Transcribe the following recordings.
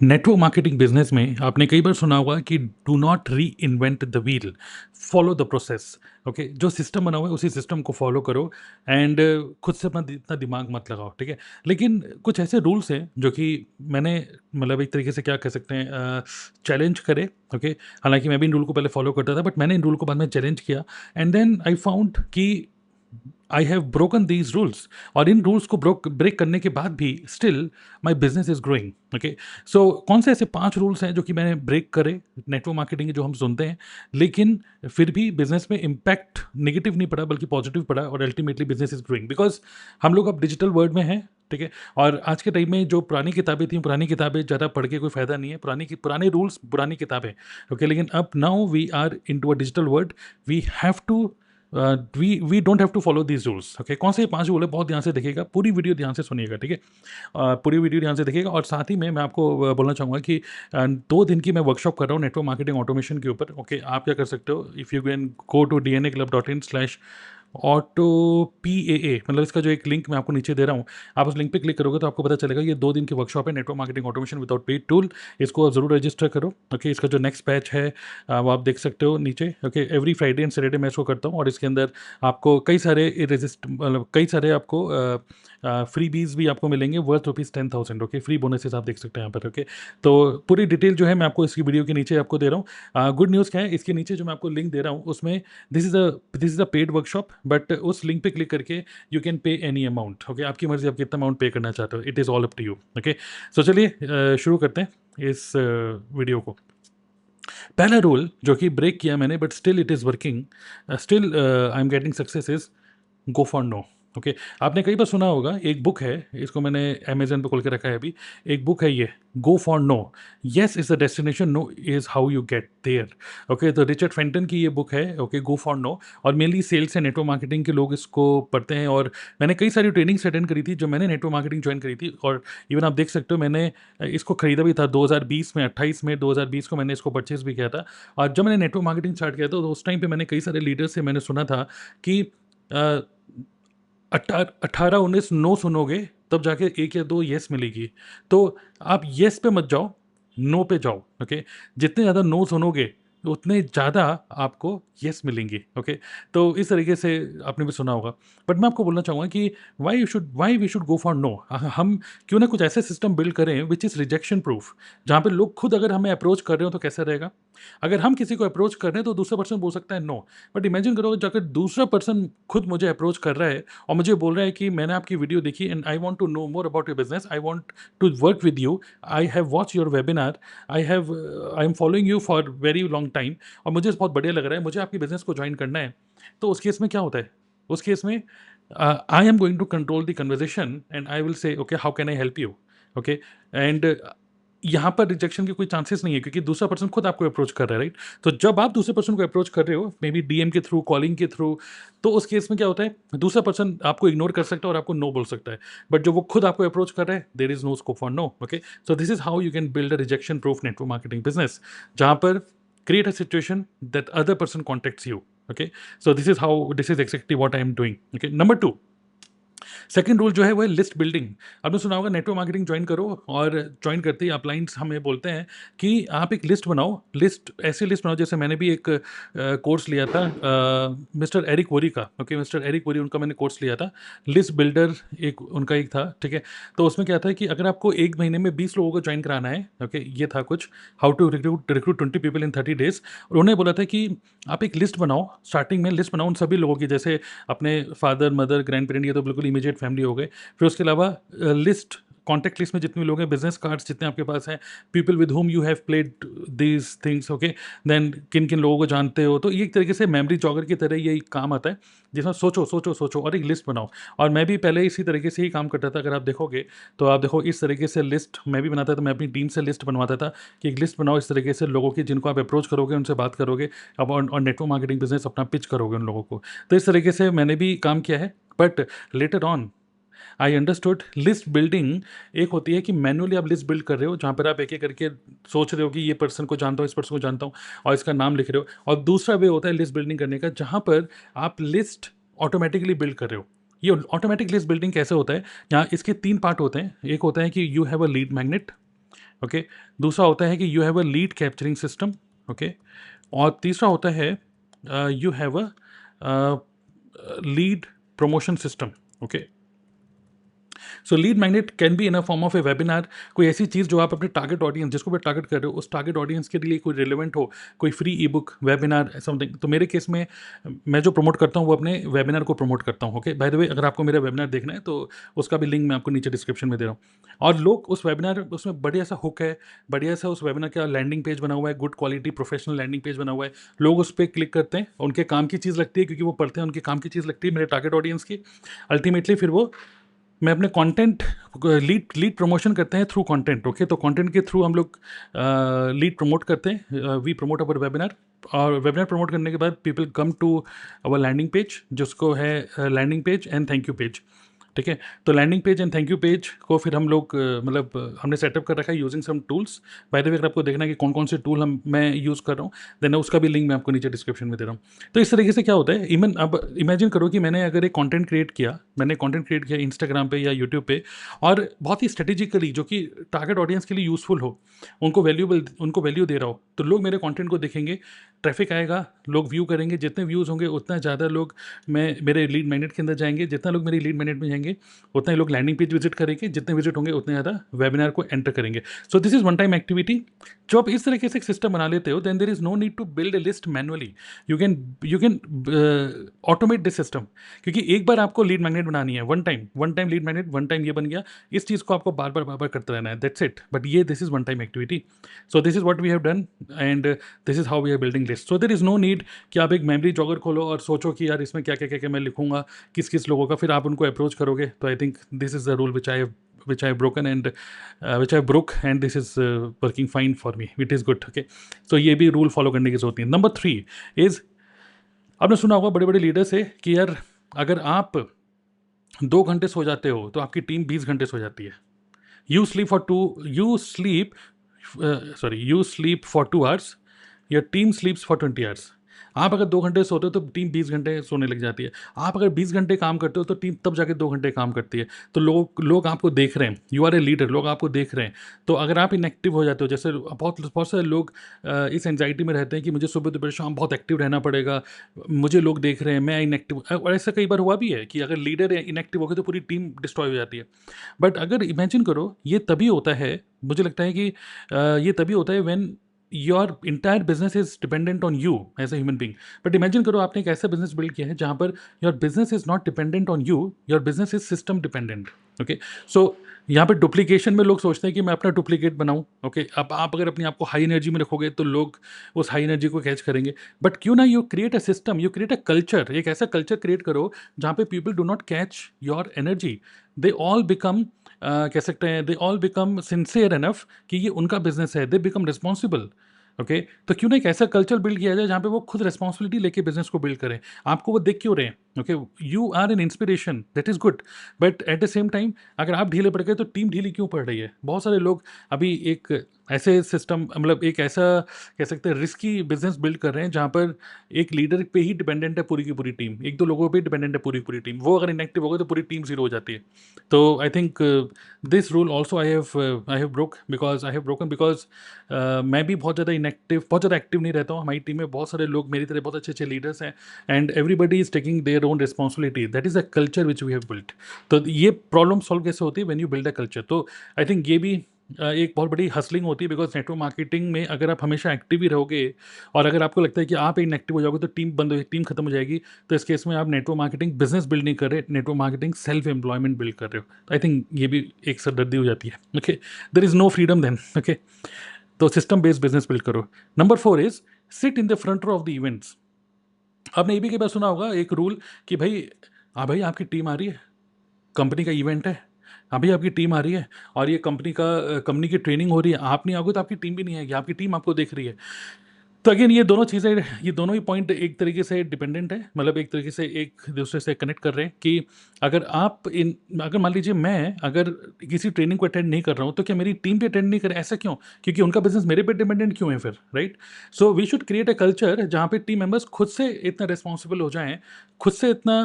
Network marketing business में आपने कई बार सुना होगा कि डू नॉट री invent the wheel, follow the process. Okay, जो सिस्टम बना हुआ है उसी सिस्टम को फॉलो करो एंड खुद से अपना इतना दिमाग मत लगाओ, ठीक है। लेकिन कुछ ऐसे रूल्स हैं जो कि मैंने मतलब एक तरीके से क्या कह सकते हैं, चैलेंज करे। ओके, हालांकि मैं भी इन रूल को पहले फॉलो करता था, बट मैंने इन रूल को बाद में चैलेंज किया एंड देन आई फाउंड कि I have broken these rules. और इन रूल्स को ब्रेक करने के बाद भी still my business is growing. Okay, so कौन से ऐसे 5 रूल्स हैं जो कि मैंने ब्रेक करे नेटवर्क मार्केटिंग के, जो हम सुनते हैं, लेकिन फिर भी बिजनेस में इम्पैक्ट नेगेटिव नहीं पड़ा बल्कि पॉजिटिव पड़ा और ultimately business is growing because हम लोग अब डिजिटल वर्ल्ड में हैं, ठीक है। और आज के टाइम में जो पुरानी किताबें थी, पुरानी किताबें ज़्यादा पढ़ के कोई फायदा नहीं है, पुराने रूल्स, पुरानी किताबें। ओके, लेकिन अब now we are into a digital world, we have to we don't have to follow these rules. Okay, कौन से 5 रूल है, बहुत ध्यान से देखिएगा, पूरी वीडियो ध्यान से सुनिएगा, ठीक है। पूरी वीडियो ध्यान से देखिएगा। और साथ ही में मैं आपको बोलना चाहूँगा कि 2 दिन की मैं वर्कशॉप कर रहा हूँ नेटवर्क मार्केटिंग ऑटोमेशन के ऊपर। ओके, आप क्या कर सकते हो, if you can go to dnaclub.in/ऑटो PAA, मतलब इसका जो एक लिंक मैं आपको नीचे दे रहा हूँ, आप उस लिंक पे क्लिक करोगे तो आपको पता चलेगा ये 2 दिन की वर्कशॉप है, network marketing automation without paid tool. इसको आप जरूर रजिस्टर करो। ओके, इसका जो नेक्स्ट बैच है वो आप देख सकते हो नीचे। Okay, every Friday and Saturday मैं इसको करता हूँ और इसके अंदर आपको कई सारे मतलब कई सारे आपको फ्री बीज भी आपको मिलेंगे वर्थ ₹10,000। ओके, फ्री बोनसेस आप देख सकते हैं यहाँ पर। ओके, तो पूरी डिटेल जो है मैं आपको इसकी वीडियो के नीचे आपको दे रहा हूँ। गुड न्यूज़ क्या है, इसके नीचे जो मैं आपको लिंक दे रहा हूँ उसमें this is a paid workshop, but उस लिंक पे क्लिक करके you can pay any amount. Okay, आपकी मर्जी, आप कितना अमाउंट पे करना चाहते हो, it is all up to you. Okay, so चलिए शुरू करते हैं इस वीडियो को। पहला रूल जो कि ब्रेक किया मैंने but still it is working, still I am getting success, is go for no. Okay, आपने कई बार सुना होगा, एक बुक है, इसको मैंने अमेजन पे खोल के रखा है अभी। एक बुक है ये, go for no, yes is the destination, no is how you get there. Okay, तो रिचर्ड फेंटन की ये बुक है। Okay, go for no. और mainly sales and network marketing के लोग इसको पढ़ते हैं और मैंने कई सारी ट्रेनिंग्स अटेंड करी थी जो मैंने नेटवर्क मार्केटिंग ज्वाइन करी थी। और इवन आप देख सकते हो मैंने इसको खरीदा भी था 2020 में, 28 में 2020 को मैंने इसको परचेज भी किया था। और जब मैंने नेटवर्क मार्केटिंग स्टार्ट किया था तो उस टाइम पे मैंने कई सारे लीडर से मैंने सुना था कि 18-19 नो सुनोगे तब जाके 1 या 2 येस मिलेगी। तो आप येस पे मत जाओ, नो पे जाओ। ओके, जितने ज़्यादा नो सुनोगे उतने ज़्यादा आपको येस मिलेंगे। ओके, तो इस तरीके से आपने भी सुना होगा। बट मैं आपको बोलना चाहूँगा कि why we should go for no. हम क्यों ना कुछ ऐसे सिस्टम बिल्ड करें विच इज़ रिजेक्शन प्रूफ, जहाँ पे लोग खुद अगर हमें अप्रोच कर रहे हो तो कैसा रहेगा। अगर हम किसी को अप्रोच कर रहे हैं तो दूसरा पर्सन बोल सकता है नो, बट इमेजिन करो जाकर दूसरा पर्सन खुद मुझे अप्रोच कर रहा है और मुझे बोल रहा है कि मैंने आपकी वीडियो देखी and I want to know more about your business, I want to work with you, I have watch your webinar, I am following you for very long time और मुझे बहुत बढ़िया लग रहा है, मुझे आपकी बिजनेस को ज्वाइन करना है। तो उस केस में क्या होता है, उस केस में I am going to control the conversation and I will say okay how can I help you. Okay, and यहाँ पर रिजेक्शन के कोई चांसेस नहीं है क्योंकि दूसरा पर्सन खुद आपको अप्रोच कर रहा है, राइट। तो जब आप दूसरे पर्सन को अप्रोच कर रहे हो मे बी डीएम के थ्रू, कॉलिंग के थ्रू, तो उस केस में क्या होता है, दूसरा पर्सन आपको इग्नोर कर सकता है और आपको नो बोल सकता है। बट जो वो खुद आपको अप्रोच कर रहा है, there is no scope for no. Okay, so this is how you can build a rejection proof network marketing business, जहाँ पर create a situation that other person contacts you. Okay, so this is exactly what I am doing. Okay, number 2, second rule जो है वो है list building. आपने सुना होगा network marketing join करो और ज्वाइन करते ही अपलाइंस हमें बोलते हैं कि आप एक लिस्ट बनाओ, लिस्ट ऐसी लिस्ट बनाओ, जैसे मैंने भी एक कोर्स लिया था मिस्टर एरिक वोरी का। ओके, मिस्टर एरिक वोरी, उनका मैंने कोर्स लिया था, लिस्ट बिल्डर एक उनका एक था, ठीक है। तो उसमें क्या था कि अगर आपको 1 महीने में 20 लोगों को ज्वाइन कराना है, ओके, ये था कुछ, how to recruit 20 people in 30 days. और उन्होंने बोला था कि आप एक लिस्ट बनाओ, स्टार्टिंग में लिस्ट बनाओ उन सभी लोगों की, जैसे अपने फादर मदर ग्रैंड पेरेंट, ये तो बिल्कुल इमीडिएट फैमिली हो गए। फिर उसके अलावा लिस्ट, कॉन्टैक्ट लिस्ट में जितने भी लोग हैं, बिजनेस कार्ड्स जितने आपके पास हैं, people with whom you have played these things. Okay, then किन किन लोगों को जानते हो, तो ये एक तरीके से मेमोरी जॉगर की तरह ये काम आता है, जिसमें सोचो सोचो सोचो और एक लिस्ट बनाओ। और मैं भी पहले इसी तरीके से ही काम करता था, अगर आप देखोगे तो आप देखो इस तरीके से लिस्ट मैं भी बनाता था, मैं अपनी टीम से लिस्ट बनवाता था कि एक लिस्ट बनाओ इस तरीके से लोगों की, जिनको आप अप्रोच करोगे, उनसे बात करोगे अब, और नेटवर्क मार्केटिंग बिजनेस अपना पिच करोगे उन लोगों को। तो इस तरीके से मैंने भी काम किया है। But later on I understood list building एक होती है कि मैनुअली आप लिस्ट बिल्ड कर रहे हो, जहाँ पर आप एक एक करके सोच रहे हो कि ये पर्सन को जानता हूँ, इस पर्सन को जानता हूँ, और इसका नाम लिख रहे हो। और दूसरा वे होता है लिस्ट बिल्डिंग करने का, जहाँ पर आप लिस्ट ऑटोमेटिकली बिल्ड कर रहे हो। ये ऑटोमेटिक लिस्ट बिल्डिंग कैसे होता है, यहाँ इसके 3 पार्ट होते हैं। एक होता है कि you have a lead magnet, okay. दूसरा होता है कि you have a lead capturing system. Okay. और तीसरा होता है you have a lead promotion system. Okay. So lead magnet can be in a form of A webinar, कोई ऐसी चीज़ जो आप अपने टारगेट ऑडियंस जिसको भी टारगेट कर रहे हो उस टारगेट ऑडियंस के लिए कोई रिलेवेंट हो, कोई फ्री ई बुक, वेबिनार, समथिंग। तो मेरे केस में मैं जो प्रमोट करता हूँ वो अपने वेबिनार को प्रमोट करता हूँ। ओके, बाय द वे अगर आपको मेरा वेबिनार देखना है तो उसका भी लिंक मैं आपको नीचे डिस्क्रिप्शन में दे रहा हूँ। और लोग उस वेबिनार, उसमें बढ़िया सा हुक है, बढ़िया सा उस वेबिनार का लैंडिंग पेज बना हुआ है, good quality professional landing page बना हुआ है। लोग उस पर क्लिक करते हैं, उनके काम की चीज़ लगती है, क्योंकि वो पढ़ते हैं, उनके काम की चीज़ लगती है मेरे टारगेट ऑडियंस की। अल्टीमेटली फिर वो, मैं अपने कंटेंट लीड लीड प्रमोशन करते हैं थ्रू कंटेंट। ओके, तो कंटेंट के थ्रू हम लोग लीड प्रमोट करते हैं, वी प्रमोट अवर वेबिनार। और वेबिनार प्रमोट करने के बाद people come to our landing page, जिसको है landing page and thank you page. ठीक है, तो landing page and thank you page को फिर हम लोग मतलब हमने सेटअप कर रखा है using some tools. By the way अगर आपको देखना है कि कौन कौन से टूल मैं यूज़ कर रहा हूँ, देन उसका भी लिंक मैं आपको नीचे डिस्क्रिप्शन में दे रहा हूँ। तो इस तरीके से क्या होता है, इवन अब इमेजिन करो कि मैंने अगर एक कंटेंट क्रिएट किया, मैंने कंटेंट क्रिएट किया इंस्टाग्राम पे या यूट्यूब पे, और बहुत ही स्ट्रेटेजिकली जो कि टारगेट ऑडियंस के लिए यूजफुल हो, उनको वैल्यू दे रहा हो, तो लोग मेरे कंटेंट को देखेंगे, ट्रैफिक आएगा, लोग व्यू करेंगे, जितने व्यूज़ होंगे उतना ज़्यादा लोग मैं मेरे लीड मैग्नेट के अंदर जाएंगे, जितना लोग मेरी लीड मैग्नेट में जाएंगे उतना ही लोग लैंडिंग पेज विजिट करेंगे, जितने विजिट होंगे उतने ज़्यादा वेबिनार को एंटर करेंगे। सो this is one time activity. जो आप इस तरीके से एक सिस्टम बना लेते हो, then there is no need to build a list manually. You can automate this system, क्योंकि एक बार आपको लीड मैग्नेट बनानी है, one time lead magnet, one time ये बन गया। इस चीज़ को आपको बार बार करते रहना है, दैट्स इट। बट ये this is one time activity. So this is what we have done and this is how we are building list. So there is no need कि आप एक मेमरी जॉगर खोलो और सोचो कि यार इसमें क्या क्या क्या क्या मैं लिखूंगा, किस किस लोगों का, फिर आप उनको अप्रोच करोगे। तो I think this is the rule which I have broken and which I broke, and this is working fine for me, which is good. Okay, so ये भी रूल फॉलो करने की जरूरत है। नंबर 3 इज, आपने सुना होगा बड़े बड़े लीडर से कि यार अगर आप 2 घंटे सो जाते हो तो आपकी टीम 20 घंटे सो जाती है। You sleep for two you sleep sorry you sleep for 2 hours, your team sleeps for 20 hours. आप अगर 2 घंटे सोते हो तो टीम 20 घंटे सोने लग जाती है। आप अगर 20 घंटे काम करते हो तो टीम तब जाके 2 घंटे काम करती है। तो लोग आपको देख रहे हैं, यू आर ए लीडर, लोग आपको देख रहे हैं। तो अगर आप इनएक्टिव हो जाते हो, जैसे बहुत बहुत सारे लोग इस एंजाइटी में रहते हैं कि मुझे सुबह दोपहर शाम बहुत एक्टिव रहना पड़ेगा, मुझे लोग देख रहे हैं, मैं इनएक्टिव। और ऐसा कई बार हुआ भी है कि अगर लीडर इनएक्टिव हो गए तो पूरी टीम डिस्ट्रॉय हो जाती है। बट अगर इमेजिन करो, ये तभी होता है, मुझे लगता है कि ये तभी होता है when your entire business is dependent on you as a human being. But imagine करो आपने एक ऐसा बिजनेस बिल्ड किया है जहां पर your business is not dependent on you, your business is system dependent. Okay, so यहाँ पे डुप्लीकेशन में लोग सोचते हैं कि मैं अपना डुप्लीकेट बनाऊं। ओके, अब आप अगर अपने आप को हाई एनर्जी में रखोगे तो लोग उस हाई एनर्जी को कैच करेंगे। बट क्यों ना you create a system, you create a culture, एक ऐसा कल्चर क्रिएट करो जहाँ पे people do not catch your energy, they all become कह सकते हैं, they all become sincere enough कि ये उनका बिजनेस है, दे बिकम रिस्पॉन्सिबल। ओके, तो क्यों ना एक ऐसा कल्चर बिल्ड किया जाए जहाँ पे वो खुद रिस्पॉन्सिबिलिटी लेके बिजनेस को बिल्ड करें। आपको वो देख क्यों रहे हैं? Okay, you are an inspiration, that is good. But at the same time अगर आप ढीले पड़ गए तो टीम ढीली क्यों पड़ रही है? बहुत सारे लोग अभी एक ऐसे सिस्टम, मतलब एक ऐसा कह सकते हैं रिस्की बिजनेस बिल्ड कर रहे हैं जहाँ पर एक लीडर पे ही डिपेंडेंट है पूरी की पूरी टीम, एक दो लोगों पे डिपेंडेंट है पूरी की पूरी टीम। वो अगर इनएक्टिव हो गए तो पूरी टीम जीरो हो जाती है। तो I think this rule also I have broken because मैं भी बहुत ज़्यादा इनएक्टिव, बहुत ज़्यादा एक्टिव नहीं रहता हूँ। हमारी टीम में बहुत सारे लोग मेरी तरह बहुत अच्छे अच्छे लीडर्स हैं, and everybody is taking their own responsibility, that is a culture which we have built. तो ये प्रॉब्लम सॉल्व कैसे होती है? When you build a culture. तो आई थिंक ये भी एक बहुत बड़ी हसलिंग होती है, बिकॉज नेटवर्क मार्केटिंग में अगर आप हमेशा एक्टिव ही रहोगे और अगर आपको लगता है कि आप इनएक्टिव हो जाओगे तो टीम बंद हो, टीम खत्म हो जाएगी, तो इस केस में आप नेटवर्क मार्केटिंग बिजनेस बिल्ड नहीं कर रहे, network marketing self employment build कर रहे हो। तो आई थिंक ये भी एक सरदर्दी हो जाती है। Okay, there is no freedom then. Okay, तो सिस्टम बेस्ड बिजनेस बिल्ड करो। Number 4 is sit in the front row of the events. आपने ये भी कई बार सुना होगा एक रूल कि भाई, हाँ भाई आपकी टीम आ रही है, कंपनी का इवेंट है, अभी आपकी टीम आ रही है और ये कंपनी की ट्रेनिंग हो रही है, आप नहीं आओगे तो आपकी टीम भी नहीं आएगी, आपकी टीम आपको देख रही है। तो अगेन ये दोनों ही पॉइंट एक तरीके से डिपेंडेंट है, मतलब एक तरीके से एक दूसरे से कनेक्ट कर रहे हैं कि अगर मान लीजिए मैं अगर किसी ट्रेनिंग को अटेंड नहीं कर रहा हूँ तो क्या मेरी टीम भी अटेंड नहीं करे? ऐसा क्यों? क्योंकि उनका बिजनेस मेरे पे डिपेंडेंट क्यों है फिर, right? So we should create a culture जहाँ पे टीम मेंबर्स खुद से इतना रिस्पॉन्सिबल हो जाएं, खुद से इतना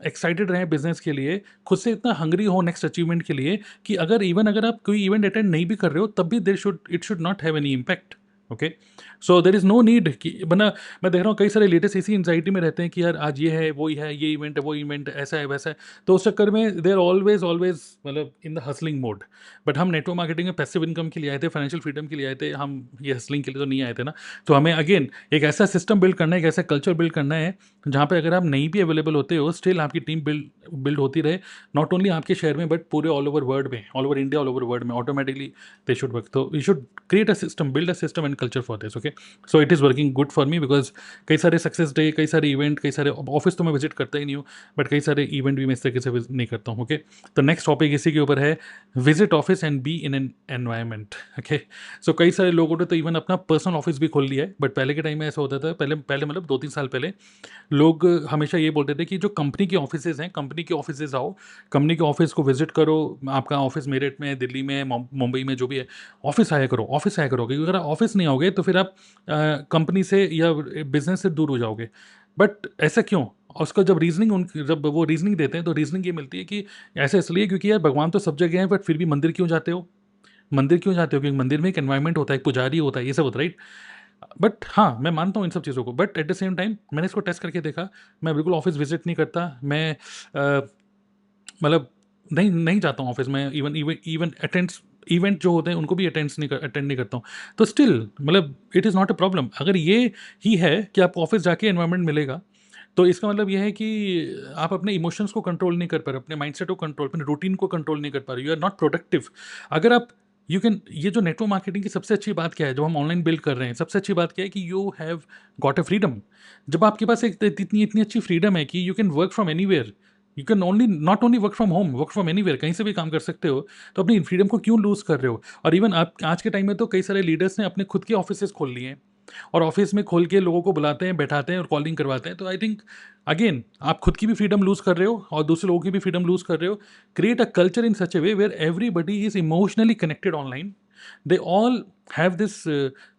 एक्साइटेड रहें बिजनेस के लिए, खुद से इतना हंग्री हो नेक्स्ट अचीवमेंट के लिए कि अगर आप कोई इवेंट अटेंड नहीं भी कर रहे हो तब भी it should not have any impact. Okay, so there is no need कि बना, मैं देख रहा हूँ कई सारे लीडर्स इसी एंजाइटी में रहते हैं कि यार आज ये है, वो ही है, ये इवेंट है, वो इवेंट ऐसा है, वैसा है। तो उस चक्कर में दे आर ऑलवेज ऑलवेज मतलब in the hustling mode. But हम नेटवर्क मार्केटिंग में पैसिव इनकम के लिए आए थे, फाइनेंशियल फ्रीडम के लिए आए थे, हम ये हसलिंग के लिए तो नहीं आए थे ना। तो हमें अगेन एक ऐसा सिस्टम बिल्ड करना है, एक ऐसा कल्चर बिल्ड करना है जहाँ पे अगर आप नहीं भी अवेलेबल होते हो स्टिल आपकी टीम बिल्ड होती रहे, नॉट ओनली आपके शहर में बट पूरे ऑल ओवर वर्ल्ड में, all over India, all over world में ऑटोमेटिकली दे शुड वर्क। तो we should create a system, build a system and culture for this. Okay, so it is working good for me because कई सारे success day, कई सारे event, कई सारे office तो मैं विजिट करता ही नहीं हूँ, बट कई सारे इवेंट भी मैं इस तरीके से नहीं करता हूँ। ओके, तो नेक्स्ट टॉपिक इसी के ऊपर है, visit office and be in an environment. Okay, so कई सारे लोगों ने तो इवन अपना पर्सनल ऑफिस भी खोल लिया है, बट पहले के टाइम में ऐसा होता था, पहले पहले मतलब 2-3 साल पहले लोग हमेशा ये बोलते थे कि जो कंपनी के ऑफिसेज हैं, कंपनी के ऑफिसेज आओ, कंपनी के ऑफिस को विजिट करो, आपका ऑफिस मेरठ में है, दिल्ली में है, मुंबई में, जो भी है, ऑफिस आया करो, ऑफिस आया करो, क्योंकि अगर आप ऑफिस नहीं आओगे तो फिर आप कंपनी से या बिजनेस से दूर हो जाओगे। बट ऐसा क्यों? और उसका जब वो रीजनिंग देते हैं तो रीजनिंग ये मिलती है कि ऐसा इसलिए क्योंकि यार भगवान तो सब जगह हैं, बट फिर भी मंदिर क्यों जाते हो? मंदिर क्यों जाते हो? क्योंकि मंदिर में एक एनवायरनमेंट होता है, एक पुजारी होता है, ये सब होता है, राइट? बट हाँ, मैं मानता हूँ इन सब चीज़ों को, but at the same time मैंने इसको टेस्ट करके देखा। मैं बिल्कुल ऑफिस विजिट नहीं करता, मैं मतलब नहीं नहीं जाता हूँ ऑफिस में, even even even attends event जो होते हैं उनको भी अटेंड नहीं करता हूँ। तो स्टिल मतलब it is not a problem. अगर ये ही है कि आपको ऑफिस जाके एनवायरनमेंट मिलेगा, तो इसका मतलब ये है कि आप अपने इमोशंस को कंट्रोल नहीं कर पा रहे, अपने माइंडसेट को कंट्रोल, अपने रूटीन को कंट्रोल नहीं कर पा रहे, यू आर नॉट प्रोडक्टिव। अगर आप यू कैन, ये जो नेटवर्क मार्केटिंग की सबसे अच्छी बात क्या है, जो हम ऑनलाइन बिल्ड कर रहे हैं, सबसे अच्छी बात क्या है कि you have got a freedom. जब आपके पास एक इतनी इतनी अच्छी फ्रीडम है कि you can work from anywhere, you can only not only work from home, work from anywhere, कहीं से भी काम कर सकते हो, तो अपनी फ्रीडम को क्यों लूज कर रहे हो? और इवन आप आज के टाइम में तो कई सारे लीडर्स ने अपने खुद के ऑफिसेज खोल लिए हैं और ऑफिस में खोल के लोगों को बुलाते हैं, बैठाते हैं और कॉलिंग करवाते हैं। तो आई थिंक अगेन आप खुद की भी फ्रीडम लूज कर रहे हो और दूसरे लोगों की भी फ्रीडम लूज कर रहे हो। Create a culture in such a way where everybody is emotionally connected online, they all have this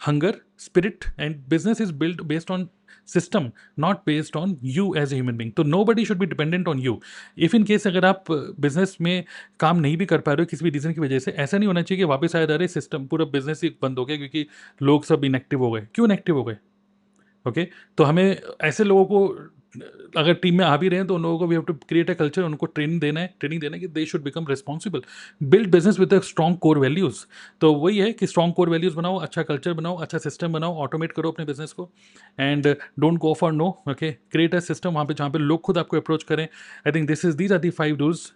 hunger spirit, and business is built based on system, not based on you as a human being. तो nobody should be dependent on you. if in case अगर आप business में काम नहीं भी कर पा रहे हो किसी भी रीजन की वजह से, ऐसा नहीं होना चाहिए कि वापस आया अरे सिस्टम पूरा बिजनेस ही बंद हो गया क्योंकि लोग सब इनएक्टिव हो गए। क्यों इनएक्टिव हो गए? ओके, तो हमें ऐसे लोगों को अगर टीम में आ भी रहे हैं तो उन लोगों को we have to create a culture, उनको ट्रेनिंग देना है कि they should become responsible, build business with strong core values. तो वही है कि स्ट्रॉन्ग कोर वैल्यूज बनाओ, अच्छा कल्चर बनाओ, अच्छा सिस्टम बनाओ, ऑटोमेट करो अपने बिजनेस को, and don't go for no. Okay, create a system वहाँ पे जहाँ पे लोग खुद आपको अप्रोच करें। I think these are the 5 rules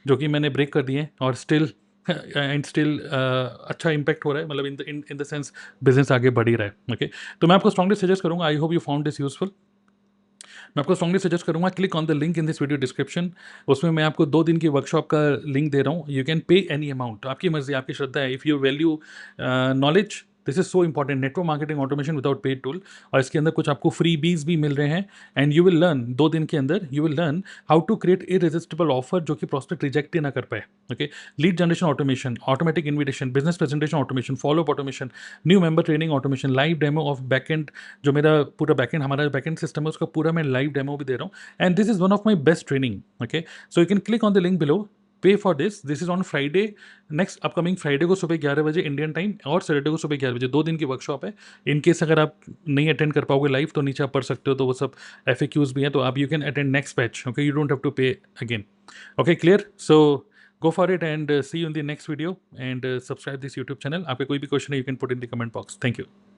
जो कि मैंने ब्रेक कर दिए हैं, और स्टिल अच्छा इम्पैक्ट हो रहा है, मतलब इन द सेंस बिजनेस आगे बढ़ ही रहा है। ओके, तो मैं आपको स्ट्रांगली सजेस्ट करूंगा, I hope you found this useful. मैं आपको स्ट्रांगली सजेस्ट करूंगा, click on the link in this video description. उसमें मैं आपको 2 दिन की वर्कशॉप का लिंक दे रहा हूँ। You can pay any amount, आपकी मर्जी, आपकी श्रद्धा है। If you value knowledge, this is so important, network marketing automation without paid tool. और इसके अंदर कुछ आपको फ्री बीज भी मिल रहे हैं, एंड यू विल लर्न 2 दिन के अंदर, you will learn how to create irresistible offer जो कि प्रोस्पेक्ट रिजेक्ट ही ना कर पाए। Okay, lead generation automation, automatic invitation, business presentation automation, follow up automation, new member training automation, live demo of backend, जो मेरा पूरा बैकएंड, हमारा बैकएंड सिस्टम है उसका पूरा मैं लाइव डेमो भी दे रहा हूँ, and this is one of my best training. Okay, so you can click on the link below, pay for this is on Friday, next upcoming Friday को सुबह 11 बजे इंडियन टाइम, और सैटरडे को सुबह 11 बजे, 2 दिन की वर्कशॉप है। इन केस अगर आप नहीं अटेंड कर पाओगे लाइव तो नीचे आप पढ़ सकते हो, तो वो सब FAQs भी हैं, तो आप you can attend next batch. Okay, you don't have to pay again. Okay, clear? So go for it and see you in the next video, and subscribe this YouTube channel. आपके कोई भी question है, you can put in the comment box. Thank you.